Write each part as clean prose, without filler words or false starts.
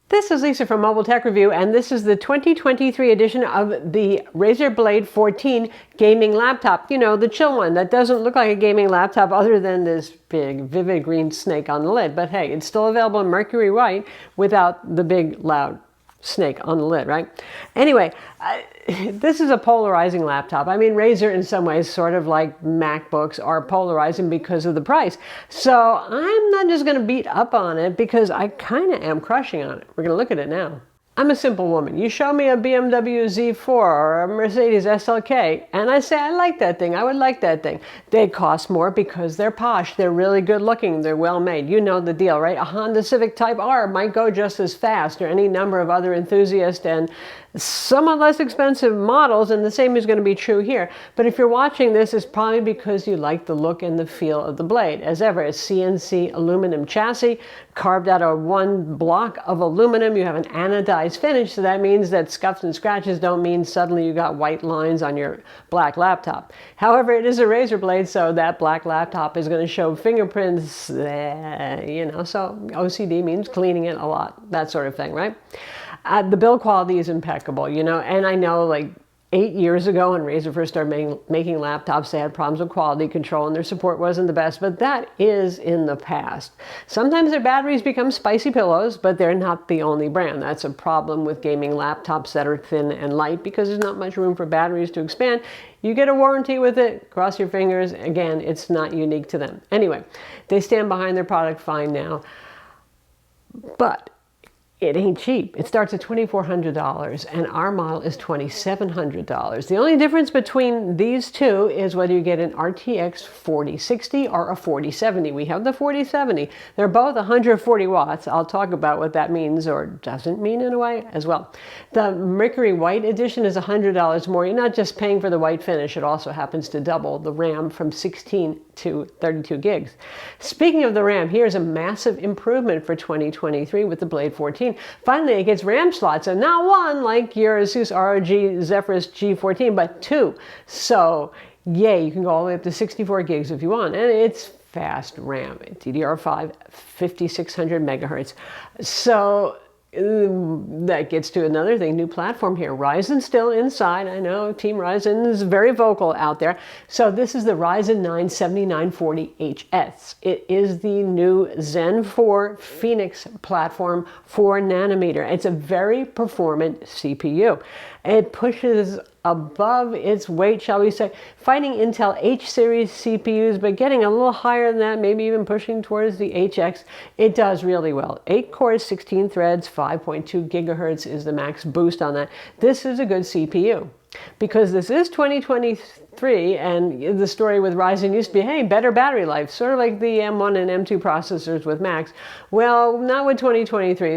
This is Lisa from Mobile Tech Review, and this is the 2023 edition of the Razer Blade 14 gaming laptop. You know, the chill one that doesn't look like a gaming laptop other than this big vivid green snake on the lid. But hey, it's still available in mercury white without the big loud snake on the lid, right? Anyway, this is a polarizing laptop. I mean, Razer in some ways, sort of like MacBooks, are polarizing because of the price. So I'm not just going to beat up on it because I kind of am crushing on it. We're going to look at it now. I'm a simple woman. You show me a BMW Z4 or a Mercedes SLK, and I say, I like that thing. I would like that thing. They cost more because they're posh. They're really good looking. They're well made. You know the deal, right? A Honda Civic Type R might go just as fast, or any number of other enthusiast and somewhat less expensive models, and the same is going to be true here. But if you're watching this, it's probably because you like the look and the feel of the blade. As ever, a CNC aluminum chassis carved out of one block of aluminum. You have an anodized finish, so that means that scuffs and scratches don't mean suddenly you got white lines on your black laptop. However, it is a Razer Blade, so that black laptop is going to show fingerprints, you know, so OCD means cleaning it a lot, that sort of thing, right? The build quality is impeccable, you know, and I know like 8 years ago when Razer first started making laptops, they had problems with quality control and their support wasn't the best, but that is in the past. Sometimes their batteries become spicy pillows, but they're not the only brand. That's a problem with gaming laptops that are thin and light because there's not much room for batteries to expand. You get a warranty with it, cross your fingers. Again, it's not unique to them. Anyway, they stand behind their product fine now, but it ain't cheap. It starts at $2,400 and our model is $2,700. The only difference between these two is whether you get an RTX 4060 or a 4070. We have the 4070. They're both 140 watts. I'll talk about what that means or doesn't mean in a way as well. The Mercury White edition is $100 more. You're not just paying for the white finish. It also happens to double the RAM from 16 to 32 gigs. Speaking of the RAM, here's a massive improvement for 2023 with the Blade 14. Finally, it gets RAM slots, and not one like your Asus ROG Zephyrus G14, but two. So, yay, you can go all the way up to 64 gigs if you want, and it's fast RAM, DDR5, 5600 megahertz. So, that gets to another thing, new platform here. Ryzen still inside. I know Team Ryzen is very vocal out there. So this is the Ryzen 9 7940HS. It is the new Zen 4 Phoenix platform, 4 nanometer. It's a very performant CPU. It pushes above its weight, shall we say, fighting Intel H series CPUs, but getting a little higher than that, maybe even pushing towards the HX. It does really well. 8 cores, 16 threads, 5.2 gigahertz is the max boost on that. This is a good CPU. Because this is 2023, and the story with Ryzen used to be, hey, better battery life, sort of like the M1 and M2 processors with Macs. Well, not with 2023.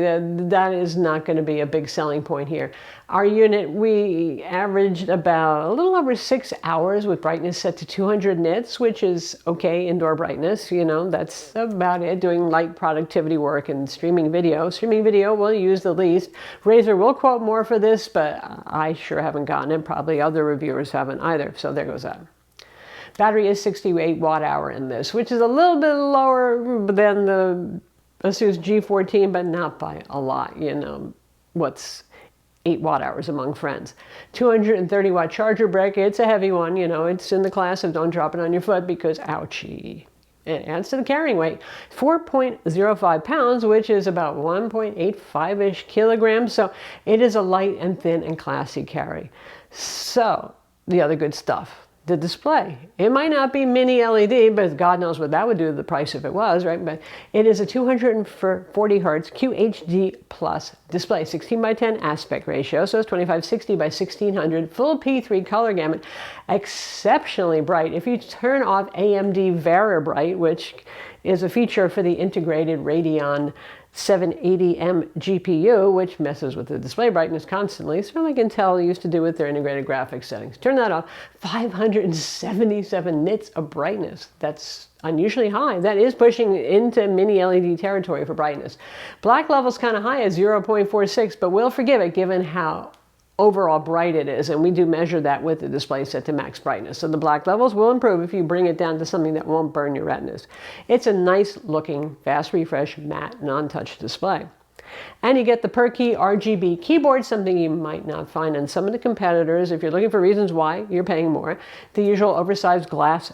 That is not going to be a big selling point here. Our unit, we averaged about a little over 6 hours with brightness set to 200 nits, which is okay indoor brightness. You know, that's about it. Doing light productivity work and streaming video. Streaming video will use the least. Razer will quote more for this, but I sure haven't gotten it. Probably other reviewers haven't either. So there goes that. Battery is 68 watt hour in this, which is a little bit lower than the Asus G14, but not by a lot. You know, what's 8 watt hours among friends. 230 watt charger brick. It's a heavy one. You know, it's in the class of don't drop it on your foot because ouchie. It adds to the carrying weight. 4.05 pounds, which is about 1.85-ish kilograms. So it is a light and thin and classy carry. So the other good stuff. The display. It might not be mini LED, but God knows what that would do to the price if it was, right? But it is a 240 hertz QHD plus display, 16 by 10 aspect ratio, so it's 2560 by 1600, full P3 color gamut, exceptionally bright. If you turn off AMD Very Bright, which is a feature for the integrated Radeon 780M GPU, which messes with the display brightness constantly, sort of like Intel used to do with their integrated graphics settings. Turn that off, 577 nits of brightness. That's unusually high. That is pushing into mini LED territory for brightness. Black level's kind of high at 0.46, but we'll forgive it given how overall bright it is, and we do measure that with the display set to max brightness. So the black levels will improve if you bring it down to something that won't burn your retinas. It's a nice looking, fast refresh, matte, non-touch display. And you get the Perky Rgb Keyboard, something you might not find in some of the competitors. If you're looking for reasons why you're paying more, the usual oversized glass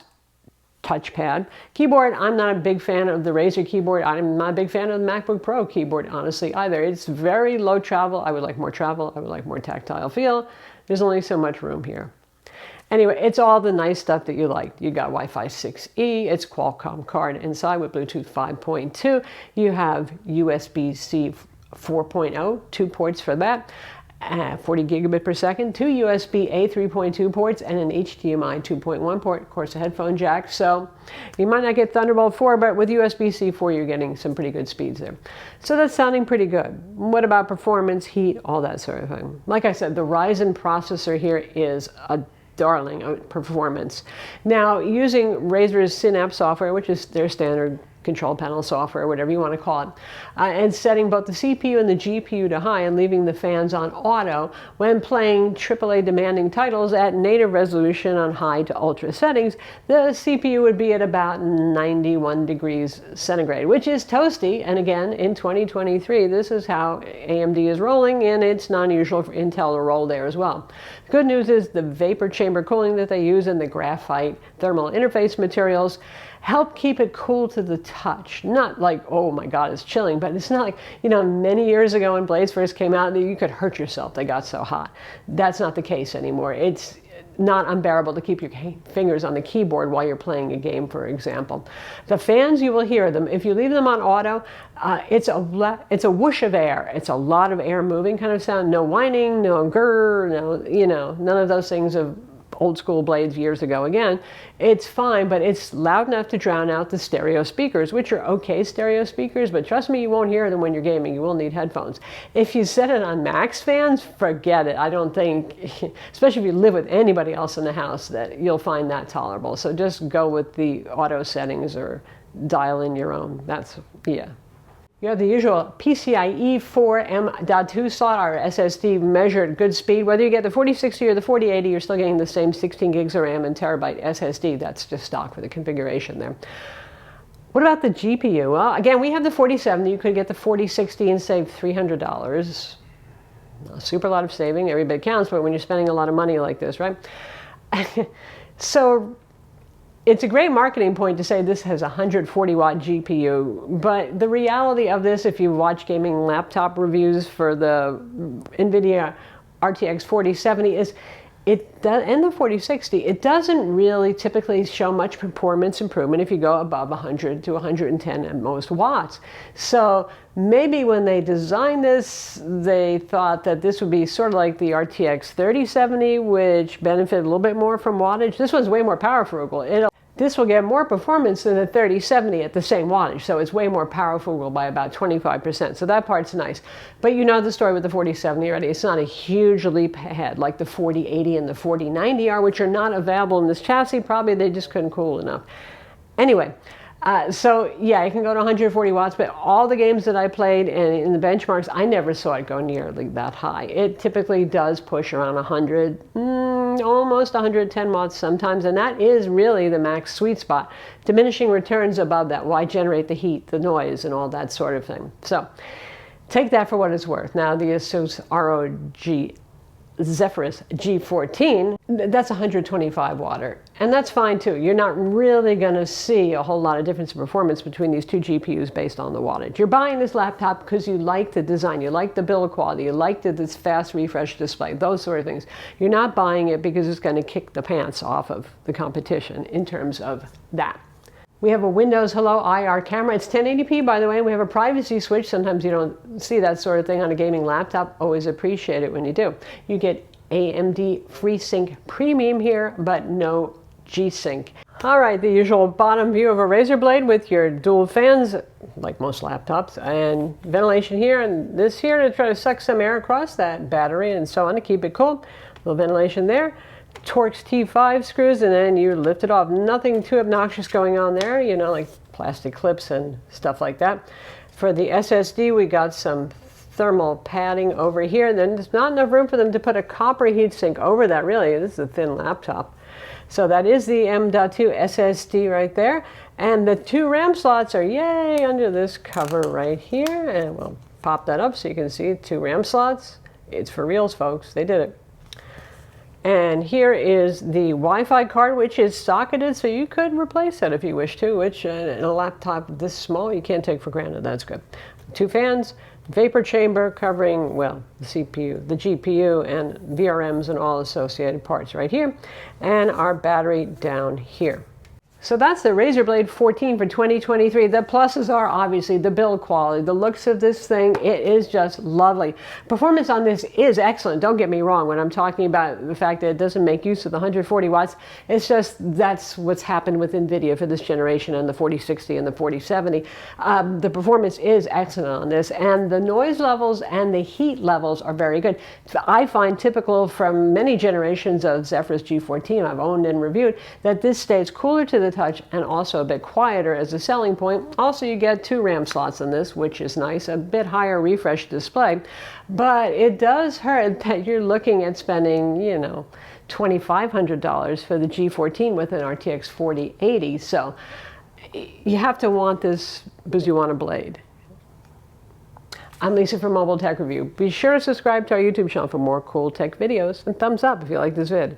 touchpad. Keyboard, I'm not a big fan of the Razer keyboard. I'm not a big fan of the MacBook Pro keyboard, honestly, either. It's very low travel. I would like more travel. I would like more tactile feel. There's only so much room here. Anyway, it's all the nice stuff that you like. You got Wi-Fi 6E. It's Qualcomm card inside with Bluetooth 5.2. You have USB-C 4.0, 2 ports for that. 40 gigabit per second, 2 USB-A 3.2 ports, and an HDMI 2.1 port, of course a headphone jack. So you might not get Thunderbolt 4, but with USB-C 4 you're getting some pretty good speeds there. So that's sounding pretty good. What about performance, heat, all that sort of thing? Like I said, the Ryzen processor here is a darling of performance. Now, using Razer's Synapse software, which is their standard control panel software, whatever you want to call it, and setting both the CPU and the GPU to high and leaving the fans on auto when playing AAA demanding titles at native resolution on high to ultra settings, the CPU would be at about 91 degrees centigrade, which is toasty. And again, in 2023, this is how AMD is rolling, and it's non-usual for Intel to roll there as well. The good news is the vapor chamber cooling that they use and the graphite thermal interface materials help keep it cool to the touch. Not like, oh my God, it's chilling, but it's not like, you know, many years ago when Blades first came out, you could hurt yourself, they got so hot. That's not the case anymore. It's not unbearable to keep your fingers on the keyboard while you're playing a game, for example. The fans, you will hear them. If you leave them on auto, it's a whoosh of air. It's a lot of air moving kind of sound. No whining, no grrr, no, you know, none of those things of old school Blades years ago. Again, it's fine, but it's loud enough to drown out the stereo speakers, which are okay stereo speakers, but trust me, you won't hear them when you're gaming. You will need headphones. If you set it on max fans, forget it. I don't think, especially if you live with anybody else in the house, that you'll find that tolerable. So just go with the auto settings or dial in your own. That's, yeah. You have the usual PCIe 4 M.2 slot, or SSD measured good speed. Whether you get the 4060 or the 4080, you're still getting the same 16 gigs of RAM and terabyte SSD. That's just stock for the configuration there. What about the GPU? Well, again, we have the 4070. You could get the 4060 and save $300. A super lot of saving. Every bit counts, but when you're spending a lot of money like this, right? So it's a great marketing point to say this has a 140 watt GPU, but the reality of this, if you watch gaming laptop reviews for the NVIDIA RTX 4070, is and the 4060, it doesn't really typically show much performance improvement if you go above 100 to 110 at most watts. So maybe when they designed this, they thought that this would be sort of like the RTX 3070, which benefited a little bit more from wattage. This one's way more power frugal. This will get more performance than the 3070 at the same wattage, so it's way more powerful by about 25%. So that part's nice. But you know the story with the 4070 already. It's not a huge leap ahead like the 4080 and the 4090 are, which are not available in this chassis. Probably they just couldn't cool enough. Anyway, so yeah, it can go to 140 watts, but all the games that I played and in the benchmarks, I never saw it go nearly that high. It typically does push around 100, almost 110 watts sometimes, and that is really the max sweet spot. Diminishing returns above that. Why generate the heat, the noise, and all that sort of thing? So take that for what it's worth. Now the Asus ROG Zephyrus G14, that's 125 watt, and that's fine too. You're not really going to see a whole lot of difference in performance between these two GPUs based on the wattage. You're buying this laptop because you like the design, you like the build quality, you like this fast refresh display, those sort of things. You're not buying it because it's going to kick the pants off of the competition in terms of that. We have a Windows Hello IR camera. It's 1080p, by the way. We have a privacy switch. Sometimes you don't see that sort of thing on a gaming laptop. Always appreciate it when you do. You get AMD FreeSync Premium here, but no G-Sync. All right, the usual bottom view of a Razer Blade with your dual fans, like most laptops, and ventilation here and this here to try to suck some air across that battery and so on to keep it cool. A little ventilation there. Torx T5 screws, and then you lift it off. Nothing too obnoxious going on there, you know, like plastic clips and stuff like that. For the SSD, we got some thermal padding over here. Then there's not enough room for them to put a copper heatsink over that, really. This is a thin laptop. So that is the M.2 SSD right there. And the 2 RAM slots are, yay, under this cover right here. And we'll pop that up so you can see 2 RAM slots. It's for reals, folks. They did it. And here is the Wi-Fi card, which is socketed, so you could replace that if you wish to, which in a laptop this small, you can't take for granted. That's good. 2 fans, vapor chamber covering, well, the CPU, the GPU, and VRMs and all associated parts right here, and our battery down here. So that's the Razer Blade 14 for 2023. The pluses are obviously the build quality, the looks of this thing. It is just lovely. Performance on this is excellent. Don't get me wrong when I'm talking about the fact that it doesn't make use of the 140 watts. It's just that's what's happened with NVIDIA for this generation and the 4060 and the 4070. The performance is excellent on this, and the noise levels and the heat levels are very good. I find typical from many generations of Zephyrus G14 I've owned and reviewed that this stays cooler to the touch and also a bit quieter as a selling point. Also, you get 2 RAM slots in this, which is nice, a bit higher refresh display, but it does hurt that you're looking at spending, you know, $2,500 for the G14 with an RTX 4080. So you have to want this because you want a blade. I'm Lisa from Mobile Tech Review. Be sure to subscribe to our YouTube channel for more cool tech videos, and thumbs up if you like this vid.